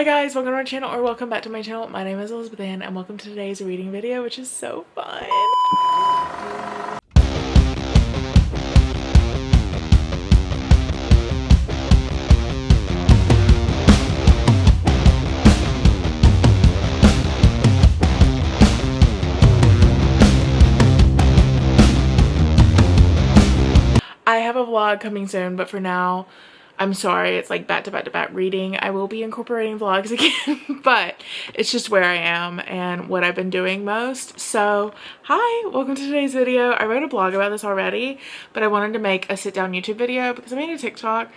Hi guys, welcome to my channel, or welcome back to my channel. My name is Elizabeth Ann, and welcome to today's reading video, which is so fun. I have a vlog coming soon, but for now, I'm sorry, it's like back to back to back reading. I will be incorporating vlogs again, but it's just where I am and what I've been doing most. So, hi, welcome to today's video. I wrote a blog about this already, but I wanted to make a sit down YouTube video because I made a TikTok,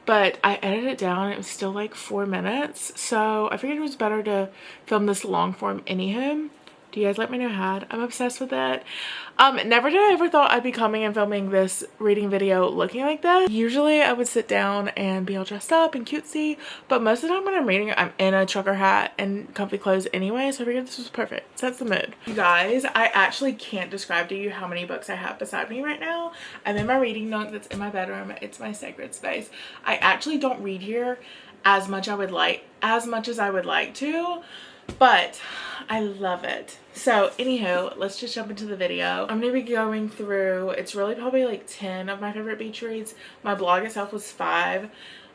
but I edited it down. It was still like 4 minutes. So I figured it was better to film this long form anywho. Do you guys let me know how? I'm obsessed with it. Never did I ever thought I'd be coming and filming this reading video looking like this. Usually I would sit down and be all dressed up and cutesy, but most of the time when I'm reading, I'm in a trucker hat and comfy clothes anyway, so I figured this was perfect. Sets the mood. You guys, I actually can't describe to you how many books I have beside me right now. I'm in my reading nook that's in my bedroom. It's my sacred space. I actually don't read here as much as I would like to, but I love it. So anywho, let's just jump into the video. I'm gonna be going through, it's really probably like 10 of my favorite beach reads. My blog itself was 5,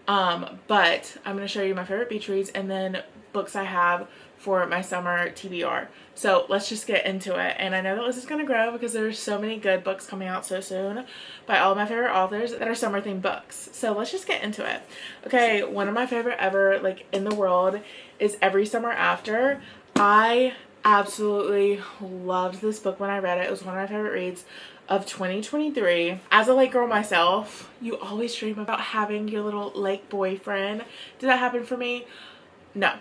but I'm gonna show you my favorite beach reads and then books I have for my summer TBR. So let's just get into it. And I know that this is gonna grow because there's so many good books coming out so soon by all of my favorite authors that are summer themed books. So let's just get into it. Okay, one of my favorite ever, like in the world, is Every Summer After. I absolutely loved this book when I read it. It was one of my favorite reads of 2023. As a lake girl myself, you always dream about having your little lake boyfriend. Did that happen for me? No.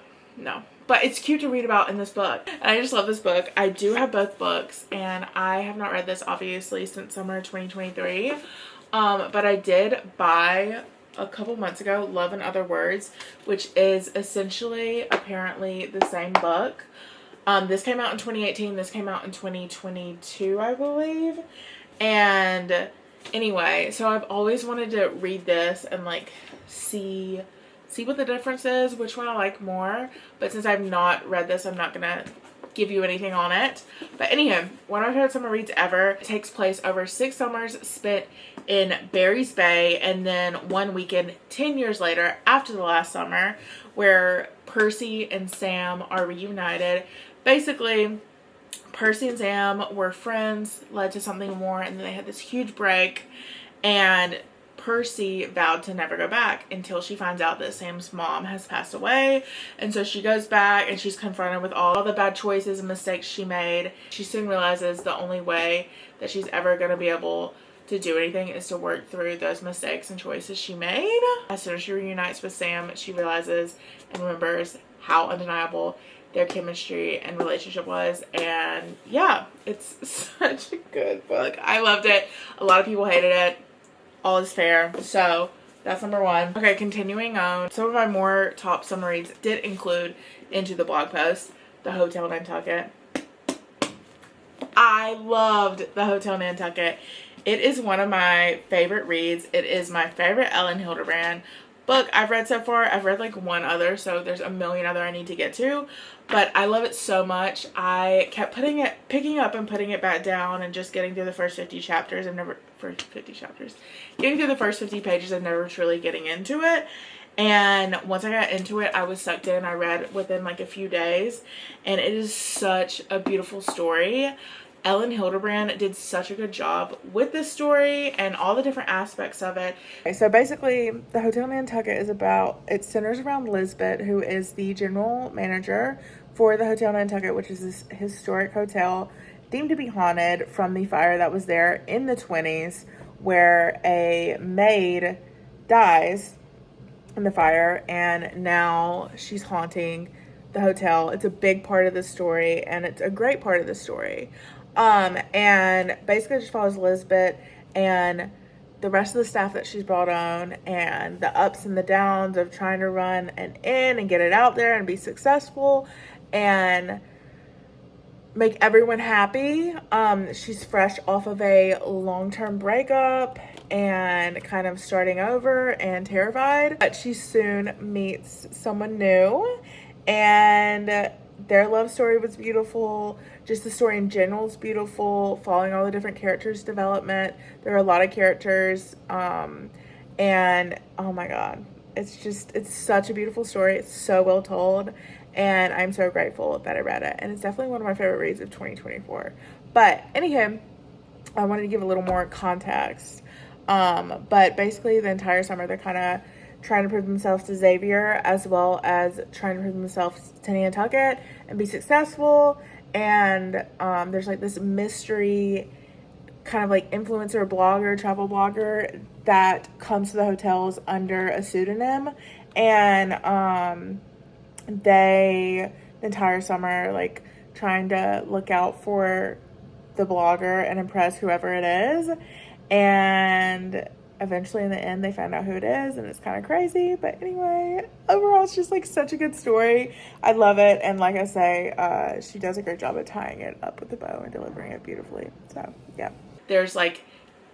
But it's cute to read about in this book. And I just love this book. I do have both books, and I have not read this obviously since summer 2023. But I did buy a couple months ago Love and Other Words, which is essentially apparently the same book. This came out in 2018. This came out in 2022, I believe. And anyway, so I've always wanted to read this and like see what the difference is, which one I like more. But since I've not read this, I'm not gonna give you anything on it. But anyhow, one of my favorite summer reads ever. It takes place over 6 summers spent in Barry's Bay, and then 1 weekend 10 years later after the last summer, where Percy and Sam are reunited. Basically, Percy and Sam were friends, led to something more, and then they had this huge break, and Percy vowed to never go back until she finds out that Sam's mom has passed away. And so she goes back and she's confronted with all the bad choices and mistakes she made. She soon realizes the only way that she's ever going to be able to do anything is to work through those mistakes and choices she made. As soon as she reunites with Sam, she realizes and remembers how undeniable their chemistry and relationship was. And yeah, it's such a good book. I loved it. A lot of people hated it. All is fair. So that's number 1. Okay, continuing on. Some of my more top summer reads did include into the blog post the Hotel Nantucket. I loved the Hotel Nantucket. It is one of my favorite reads. It is my favorite Ellen Hildebrand book I've read so far. I've read like one other, so there's a million other I need to get to, but I love it so much. I kept picking up and putting it back down and just getting through the first 50 chapters. Getting through the first 50 pages and never truly getting into it. And once I got into it, I was sucked in. I read within like a few days, and it is such a beautiful story. Ellen Hildebrand did such a good job with this story and all the different aspects of it. Okay, so basically, the Hotel Nantucket it centers around Lisbeth, who is the general manager for the Hotel Nantucket, which is this historic hotel deemed to be haunted from the fire that was there in the 20s, where a maid dies in the fire, and now she's haunting the hotel. It's a big part of the story, and it's a great part of the story. And basically just follows Lisbeth and the rest of the staff that she's brought on, and the ups and the downs of trying to run an inn and get it out there and be successful and make everyone happy. She's fresh off of a long-term breakup and kind of starting over and terrified, but she soon meets someone new, and their love story was beautiful. Just the story in general is beautiful, following all the different characters' development. There are a lot of characters, and oh my god, it's such a beautiful story. It's so well told, and I'm so grateful that I read it. And it's definitely one of my favorite reads of 2024. But anywho, I wanted to give a little more context. But basically, the entire summer, they're kind of trying to prove themselves to Xavier, as well as trying to prove themselves to Nantucket and be successful. And there's like this mystery kind of like influencer blogger, travel blogger that comes to the hotels under a pseudonym. And the entire summer, like, trying to look out for the blogger and impress whoever it is. And eventually in the end they find out who it is, and it's kind of crazy. But anyway, overall it's just like such a good story. I love it, and like I say, she does a great job at tying it up with the bow and delivering it beautifully. So yeah, there's like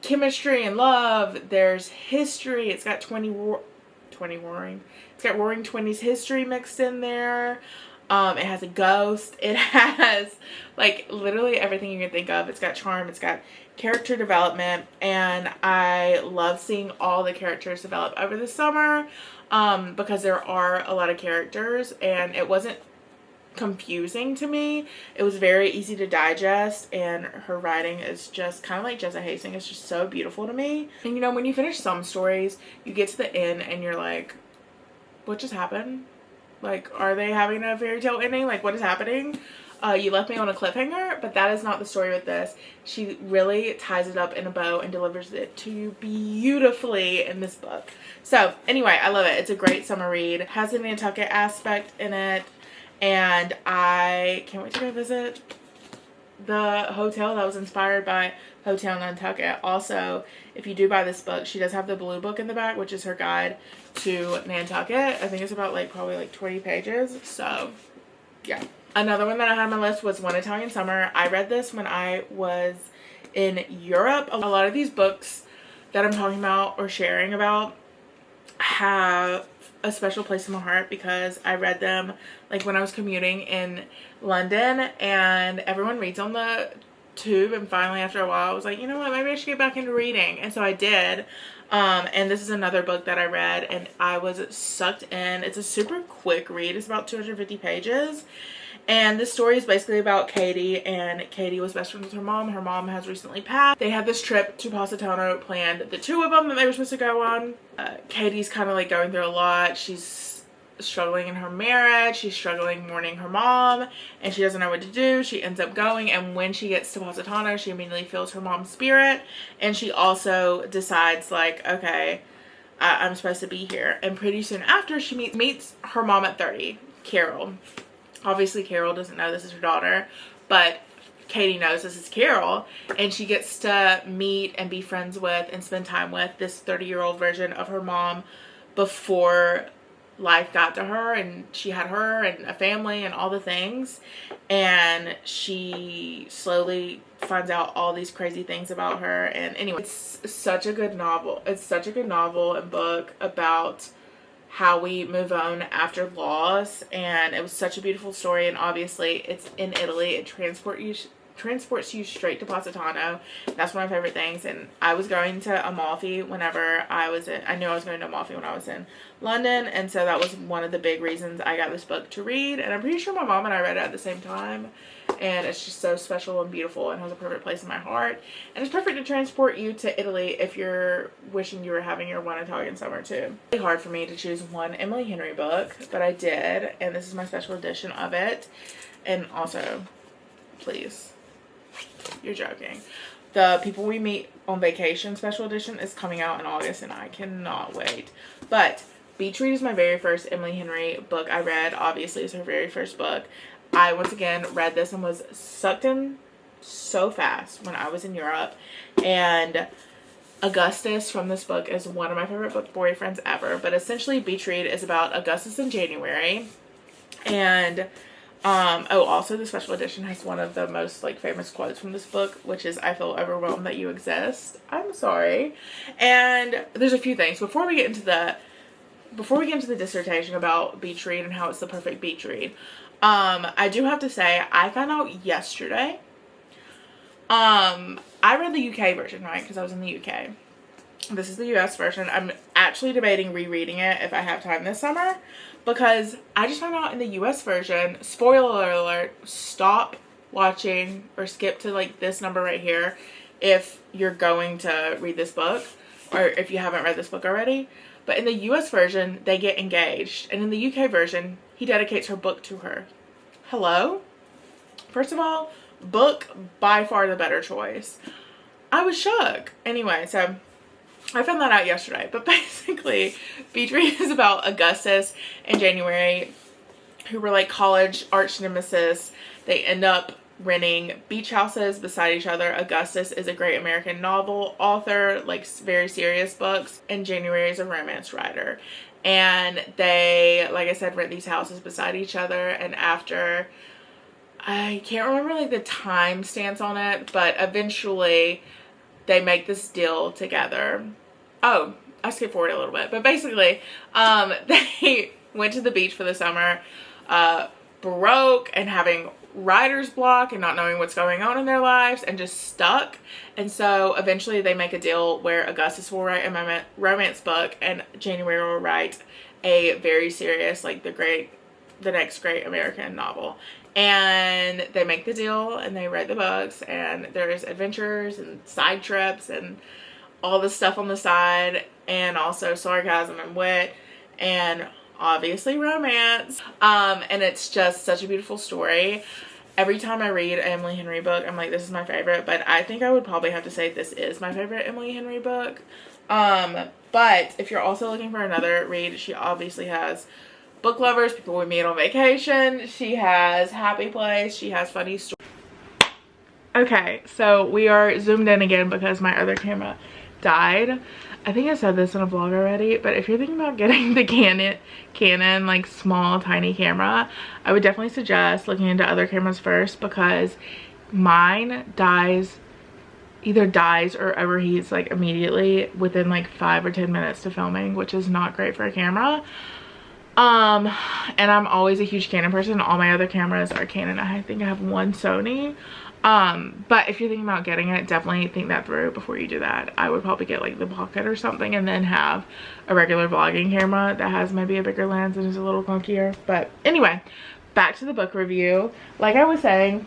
chemistry and love, there's history. It's got 20 roaring, it's got roaring 20s history mixed in there. It has a ghost. It has like literally everything you can think of. It's got charm. It's got character development, and I love seeing all the characters develop over the summer, because there are a lot of characters, and it wasn't confusing to me. It was very easy to digest, and her writing is just kind of like Jessa Hastings. It's just so beautiful to me. And you know, when you finish some stories, you get to the end and you're like, what just happened? Like, are they having a fairy tale ending? Like, what is happening? You left me on a cliffhanger, but that is not the story with this. She really ties it up in a bow and delivers it to you beautifully in this book. So anyway, I love it. It's a great summer read. It has a Nantucket aspect in it, and I can't wait to go visit the hotel that was inspired by Hotel Nantucket. Also, if you do buy this book, she does have the blue book in the back, which is her guide to Nantucket. I think it's about like probably like 20 pages. So yeah. Another one that I had on my list was One Italian Summer. I read this when I was in Europe. A lot of these books that I'm talking about or sharing about have a special place in my heart because I read them like when I was commuting in London, and everyone reads on the tube, and finally after a while I was like, you know what, maybe I should get back into reading, and so I did. And this is another book that I read and I was sucked in. It's a super quick read. It's about 250 pages. And this story is basically about Katie, and Katie was best friends with her mom. Her mom has recently passed. They had this trip to Positano planned, the two of them, that they were supposed to go on. Katie's kind of like going through a lot. She's struggling in her marriage. She's struggling mourning her mom, and she doesn't know what to do. She ends up going, and when she gets to Positano, she immediately feels her mom's spirit, and she also decides like, okay, I'm supposed to be here. And pretty soon after, she meets her mom at 30, Carol. Obviously, Carol doesn't know this is her daughter, but Katie knows this is Carol, and she gets to meet and be friends with and spend time with this 30-year-old version of her mom before life got to her, and she had her and a family and all the things, and she slowly finds out all these crazy things about her. And anyway, it's such a good novel. It's such a good novel and book about how we move on after loss, and it was such a beautiful story. And obviously it's in Italy. It transports you straight to Positano. That's one of my favorite things. And I was going to Amalfi whenever I knew I was going to Amalfi when I was in London, and so that was one of the big reasons I got this book to read. And I'm pretty sure my mom and I read it at the same time, and it's just so special and beautiful and has a perfect place in my heart, and it's perfect to transport you to Italy if you're wishing you were having your One Italian Summer too. It's really hard for me to choose one Emily Henry book, but I did, and this is my special edition of it. And also, please, you're joking, the People We Meet on Vacation special edition is coming out in August, and I cannot wait. But Beach Read is my very first Emily Henry book I read. Obviously, it's her very first book. I, once again, read this and was sucked in so fast when I was in Europe. And Augustus from this book is one of my favorite book boyfriends ever. But essentially, Beach Read is about Augustus in January. And, also the special edition has one of the most, like, famous quotes from this book, which is, "I feel overwhelmed that you exist." I'm sorry. And there's a few things. Before we get into the before we get into the dissertation about beach read and how it's the perfect beach read, I do have to say, I found out yesterday, I read the UK version, right, because I was in the UK. This is the US version. I'm actually debating rereading it if I have time this summer, because I just found out in the US version, spoiler alert, stop watching or skip to like this number right here if you're going to read this book, or if you haven't read this book already. But in the US version, they get engaged, and in the UK version, he dedicates her book to her. Hello? First of all, book, by far the better choice. I was shook. Anyway, so I found that out yesterday. But basically, Beach Read is about Augustus and January, who were like college arch nemesis. They end up renting beach houses beside each other. Augustus is a great American novel author, like very serious books, and January is a romance writer. And they, like I said, rent these houses beside each other, and after, I can't remember like the time stance on it, but eventually they make this deal together. Oh, I skipped forward a little bit, but basically, they went to the beach for the summer, broke and having writer's block and not knowing what's going on in their lives and just stuck. And so eventually they make a deal where Augustus will write a romance book and January will write a very serious, like the next great American novel. And they make the deal and they write the books, and there's adventures and side trips and all this stuff on the side, and also sarcasm and wit and obviously romance. And it's just such a beautiful story. Every time I read an Emily Henry book, I'm like, this is my favorite, but I think I would probably have to say this is my favorite Emily Henry book. But if you're also looking for another read, she obviously has Book Lovers, People We Meet on Vacation. She has Happy Place. She has Funny Stories. Okay, so we are zoomed in again because my other camera died. I think I said this in a vlog already, but if you're thinking about getting the Canon like small tiny camera, I would definitely suggest looking into other cameras first, because mine either dies or overheats like immediately within like 5 or 10 minutes to filming, which is not great for a camera. And I'm always a huge Canon person. All my other cameras are Canon. I think I have one Sony. But if you're thinking about getting it, definitely think that through before you do that. I would probably get like the Pocket or something, and then have a regular vlogging camera that has maybe a bigger lens and is a little clunkier. But anyway, back to the book review. Like I was saying,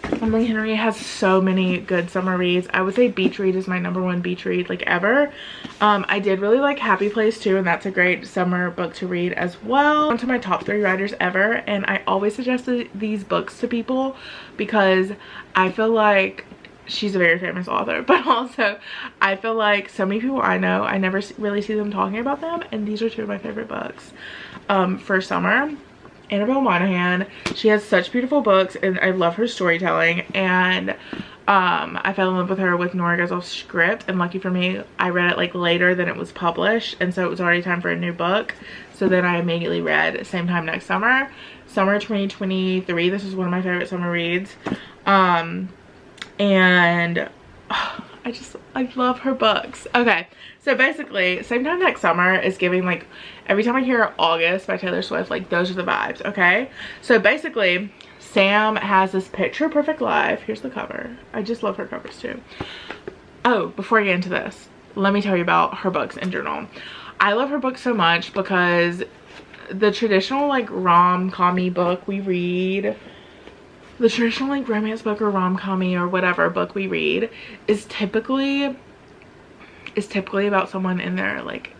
Emily Henry has so many good summer reads. I would say Beach Read is my #1 beach read like ever. I did really like Happy Place too, and that's a great summer book to read as well. On to my top 3 writers ever, and I always suggest these books to people because I feel like she's a very famous author, but also I feel like so many people I know, I never really see them talking about them, and these are 2 of my favorite books for summer. Annabelle Monaghan, she has such beautiful books, and I love her storytelling, and I fell in love with her with Nora Gezel's script, and lucky for me, I read it like later than it was published, and so it was already time for a new book. So then I immediately read Same Time Next Summer. Summer 2023, this is one of my favorite summer reads. And I love her books. Okay, so basically Same Time Next Summer is giving like, every time I hear August by Taylor Swift, like those are the vibes. Okay, so basically Sam has this picture perfect life. Here's the cover. I just love her covers too. Oh, before I get into this, let me tell you about her books in general. I love her books so much because the traditional like rom-com-y book we read, the traditional like romance book or rom-com-y or whatever book we read is typically about someone in their like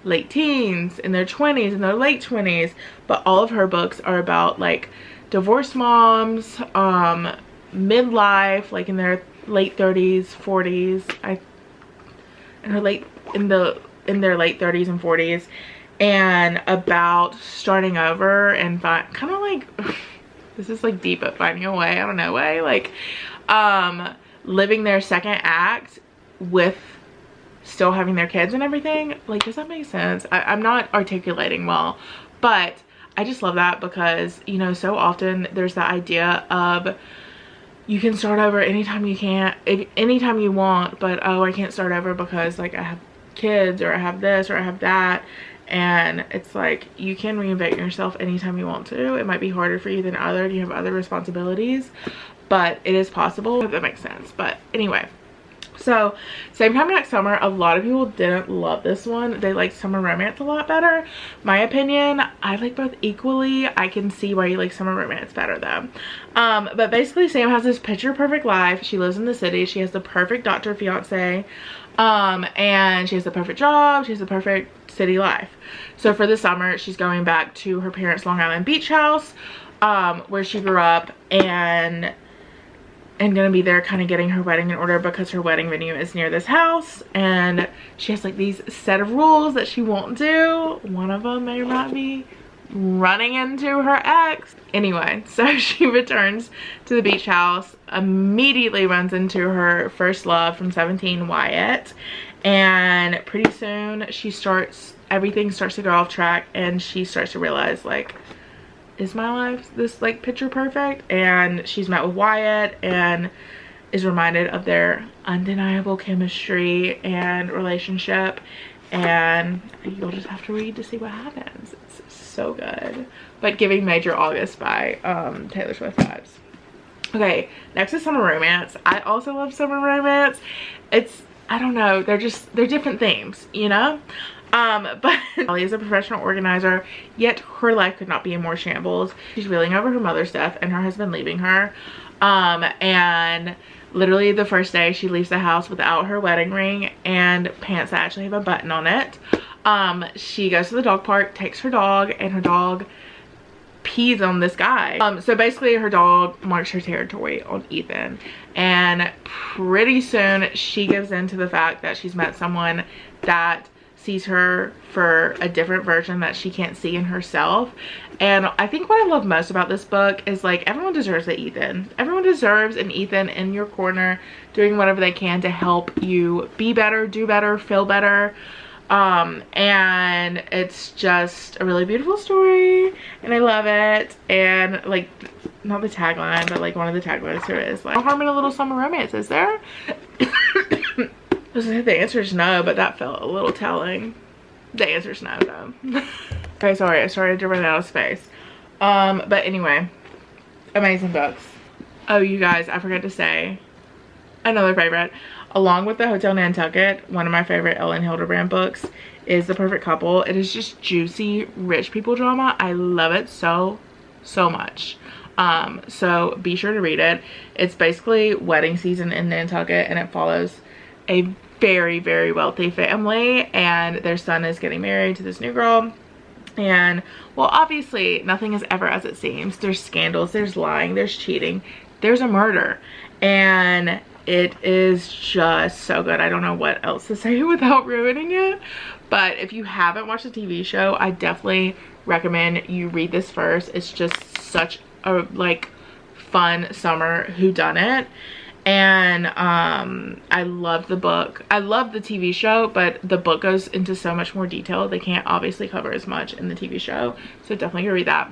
late teens, in their 20s, in their late 20s, but all of her books are about like divorced moms, midlife, like in their late 30s, 40s, in their late 30s and 40s, and about starting over and kind of like this is like deep, but finding a way, I don't know, like living their second act with still having their kids and everything. Like, does that make sense? I'm not articulating well, but I just love that because, you know, so often there's the idea of you can start over anytime anytime you want, but oh, I can't start over because like I have kids or I have this or I have that. and it's like you can reinvent yourself anytime you want to. It might be harder for you than others. You have other responsibilities, but it is possible, if that makes sense. But anyway, so same time next summer. A lot of people didn't love this one. They liked Summer Romance a lot better. My opinion, I like both equally. I can see why you like Summer Romance better though. But basically Sam has this picture perfect life. She lives in the city. She has the perfect doctor fiance, and she has the perfect job. She has the perfect city life. So for the summer, she's going back to her parents' Long Island beach house, where she grew up, and gonna be there kind of getting her wedding in order because her wedding venue is near this house, and she has like these set of rules that she won't do. One of them may not be running into her ex. Anyway, so she returns to the beach house, immediately runs into her first love from 17, Wyatt, and pretty soon everything starts to go off track, and she starts to realize, like, is my life this like picture perfect? And she's met with Wyatt and is reminded of their undeniable chemistry and relationship, and you'll just have to read to see what happens. It's so good. But giving Major August by Taylor Swift vibes. Okay, next is Summer Romance. I also love Summer Romance. I don't know, they're different themes, you know? But Holly is a professional organizer, yet her life could not be in more shambles. She's reeling over her mother's death and her husband leaving her. And literally the first day she leaves the house without her wedding ring and pants that actually have a button on it. She goes to the dog park, takes her dog, and her dog pees on this guy. So basically her dog marks her territory on Ethan, and pretty soon she gives in to the fact that she's met someone that sees her for a different version that she can't see in herself. And I think what I love most about this book is, like, everyone deserves an Ethan. Everyone deserves an Ethan in your corner doing whatever they can to help you be better, do better, feel better. And it's just a really beautiful story and I love it. And like, not the tagline, but like one of the taglines here is like, no harm in a little summer romance, is there? The answer is no, but that felt a little telling. The answer is no though. Okay, sorry, I started to run out of space. But anyway, amazing books. Oh, you guys, I forgot to say another favorite. Along with the Hotel Nantucket, one of my favorite Ellen Hildebrand books is The Perfect Couple. It is just juicy, rich people drama. I love it so much. So be sure to read it. It's basically wedding season in Nantucket, and it follows a very wealthy family, and their son is getting married to this new girl. And well, obviously nothing is ever as it seems. There's scandals, there's lying, there's cheating, there's a murder, and it is just so good. I don't know what else to say without ruining it, but if you haven't watched the TV show, I definitely recommend you read this first. It's just such a like fun summer whodunit. And I love the book. I love the TV show, but the book goes into so much more detail. They can't obviously cover as much in the TV show, so definitely go read that.